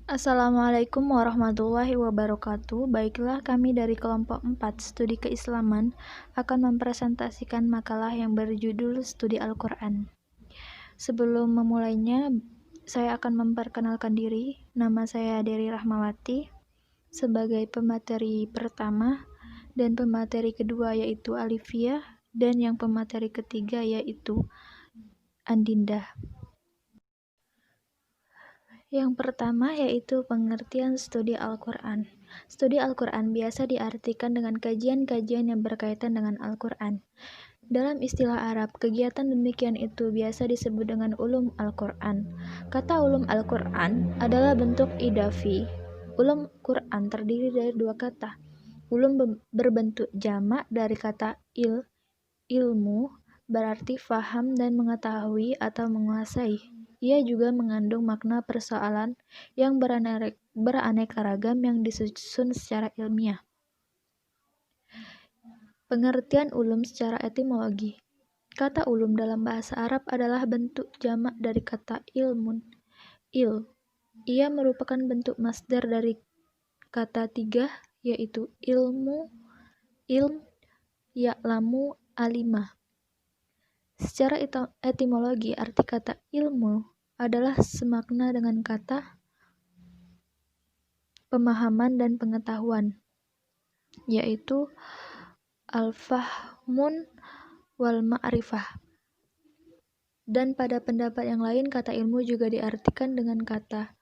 Assalamualaikum warahmatullahi wabarakatuh. Baiklah, kami dari kelompok 4 Studi Keislaman akan mempresentasikan makalah yang berjudul Studi Al-Quran. Sebelum memulainya, saya akan memperkenalkan diri. Nama saya Dery Rahmawati sebagai pemateri pertama, dan pemateri kedua yaitu Alifia, dan yang pemateri ketiga yaitu Andinda. Yang pertama yaitu pengertian studi Al-Quran. Studi Al-Quran biasa diartikan dengan kajian-kajian yang berkaitan dengan Al-Quran. Dalam istilah Arab, kegiatan demikian itu biasa disebut dengan ulum Al-Quran. Kata ulum Al-Quran adalah bentuk idafi. Ulum Quran terdiri dari dua kata. Ulum berbentuk jamak dari kata ilmu, berarti faham dan mengetahui atau menguasai. Ia juga mengandung makna persoalan yang beraneka ragam yang disusun secara ilmiah. Pengertian ulum secara etimologi. Kata ulum dalam bahasa Arab adalah bentuk jamak dari kata ilmun, Ia merupakan bentuk masdar dari kata tiga, yaitu ilmu, ilm, ya'lamu, alimah. Secara etimologi, arti kata ilmu adalah semakna dengan kata pemahaman dan pengetahuan, yaitu al-fahmun wal ma'rifah. Dan pada pendapat yang lain, kata ilmu juga diartikan dengan kata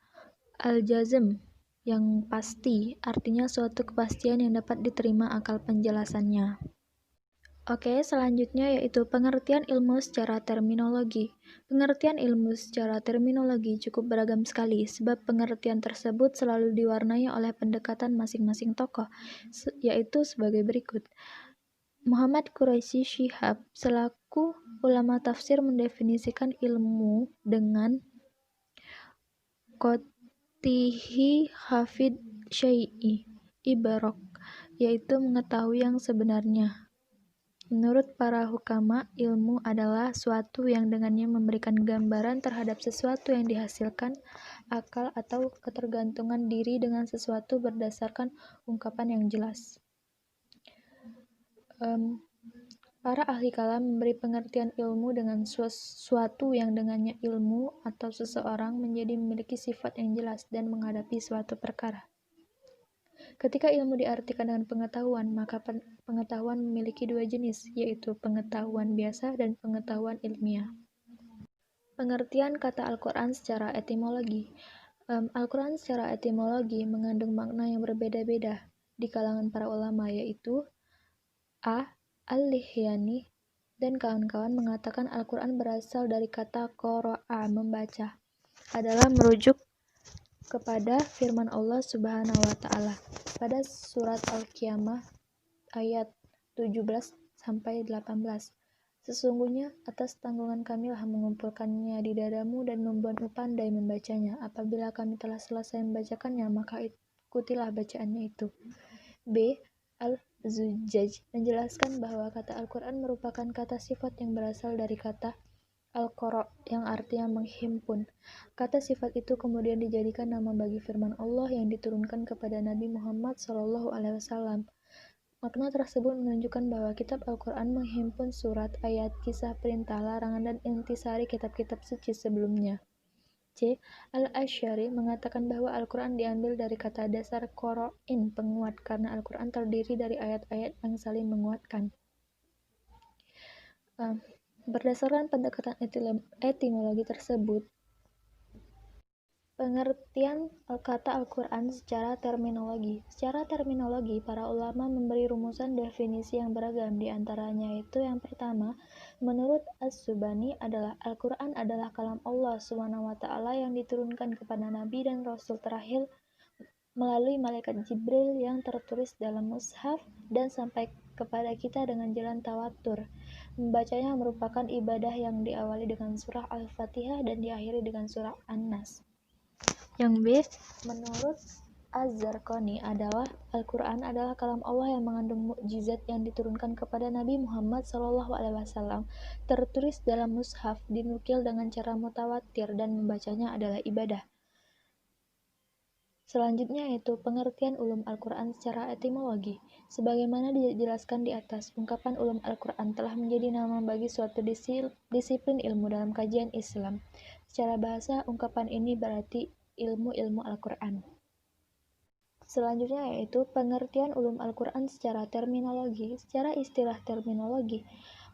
al-jazm, yang pasti, artinya suatu kepastian yang dapat diterima akal penjelasannya. Oke, selanjutnya yaitu pengertian ilmu secara terminologi. Pengertian ilmu secara terminologi cukup beragam sekali, sebab pengertian tersebut selalu diwarnai oleh pendekatan masing-masing tokoh, yaitu sebagai berikut. Muhammad Quraisy Shihab selaku ulama tafsir mendefinisikan ilmu dengan qotihi hafid syai'i ibarok, yaitu mengetahui yang sebenarnya. Menurut para hukama, ilmu adalah suatu yang dengannya memberikan gambaran terhadap sesuatu yang dihasilkan akal atau ketergantungan diri dengan sesuatu berdasarkan ungkapan yang jelas. Para ahli kalam memberi pengertian ilmu dengan suatu yang dengannya ilmu atau seseorang menjadi memiliki sifat yang jelas dan menghadapi suatu perkara. Ketika ilmu diartikan dengan pengetahuan, maka pengetahuan memiliki dua jenis, yaitu pengetahuan biasa dan pengetahuan ilmiah. Pengertian kata Al-Quran secara etimologi. Al-Quran secara etimologi mengandung makna yang berbeda-beda di kalangan para ulama, yaitu Al-Lihyani dan kawan-kawan mengatakan Al-Quran berasal dari kata qara'a, membaca, adalah merujuk kepada firman Allah Subhanahu wa Ta'ala pada surat Al-Qiyamah ayat 17-18. Sesungguhnya atas tanggungan kamilah mengumpulkannya di dadamu dan membuatmu pandai membacanya. Apabila kami telah selesai membacakannya, maka ikutilah bacaannya itu. B. Al-Zujjaj menjelaskan bahwa kata Al-Quran merupakan kata sifat yang berasal dari kata Al-Qara' yang artinya menghimpun. Kata sifat itu kemudian dijadikan nama bagi firman Allah yang diturunkan kepada Nabi Muhammad SAW. Makna tersebut menunjukkan bahwa kitab Al-Quran menghimpun surat, ayat, kisah, perintah, larangan, dan intisari kitab-kitab suci sebelumnya. C. Al-Asy'ari mengatakan bahwa Al-Quran diambil dari kata dasar qoro'in, penguat, karena Al-Quran terdiri dari ayat-ayat yang saling menguatkan. Berdasarkan pendekatan etimologi tersebut, pengertian kata Al-Quran secara terminologi. Secara terminologi, para ulama memberi rumusan definisi yang beragam. Di antaranya yaitu yang pertama, menurut As-Subani adalah Al-Quran adalah kalam Allah SWT yang diturunkan kepada Nabi dan Rasul terakhir melalui malaikat Jibril yang tertulis dalam mushaf dan sampai kepada kita dengan jalan tawatur. Membacanya merupakan ibadah yang diawali dengan surah Al-Fatihah dan diakhiri dengan surah An-Nas. Yang B, menurut Az-Zarqani adalah Al-Quran adalah kalam Allah yang mengandung mukjizat yang diturunkan kepada Nabi Muhammad SAW, tertulis dalam mushaf, dinukil dengan cara mutawatir, dan membacanya adalah ibadah. Selanjutnya yaitu pengertian ulum Al-Quran secara etimologi. Sebagaimana dijelaskan di atas, ungkapan ulum Al-Quran telah menjadi nama bagi suatu disiplin ilmu dalam kajian Islam. Secara bahasa, ungkapan ini berarti ilmu-ilmu Al-Quran. Selanjutnya yaitu pengertian ulum Al-Quran secara terminologi. Secara istilah terminologi,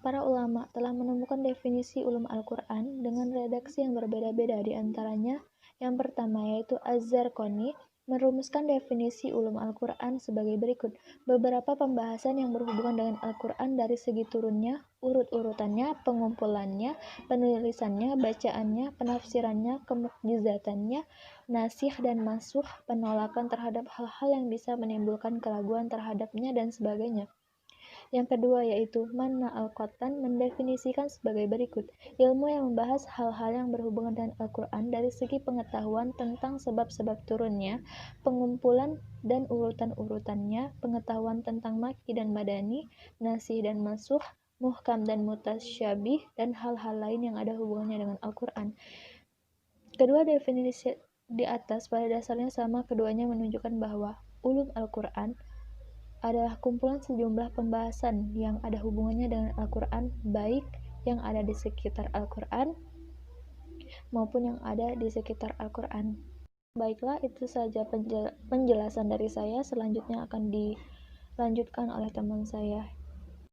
para ulama telah menemukan definisi ulum Al-Quran dengan redaksi yang berbeda-beda. Di antaranya, yang pertama yaitu Az-Zarqani merumuskan definisi ulum Al-Quran sebagai berikut. Beberapa pembahasan yang berhubungan dengan Al-Quran dari segi turunnya, urut-urutannya, pengumpulannya, penulisannya, bacaannya, penafsirannya, kemukjizatannya, nasih dan mansuh, penolakan terhadap hal-hal yang bisa menimbulkan keraguan terhadapnya, dan sebagainya. Yang kedua yaitu Manna Al-Qattan mendefinisikan sebagai berikut. Ilmu yang membahas hal-hal yang berhubungan dengan Al-Quran dari segi pengetahuan tentang sebab-sebab turunnya, pengumpulan dan urutan-urutannya, pengetahuan tentang maki dan madani, nasih dan mansuh, muhkam dan mutasyabih, dan hal-hal lain yang ada hubungannya dengan Al-Quran. Kedua definisi di atas pada dasarnya sama, keduanya menunjukkan bahwa ulum Al-Quran adalah kumpulan sejumlah pembahasan yang ada hubungannya dengan Al-Quran, baik yang ada di sekitar Al-Quran maupun yang ada di sekitar Al-Quran. Baiklah, itu saja penjelasan dari saya. Selanjutnya akan dilanjutkan oleh teman saya.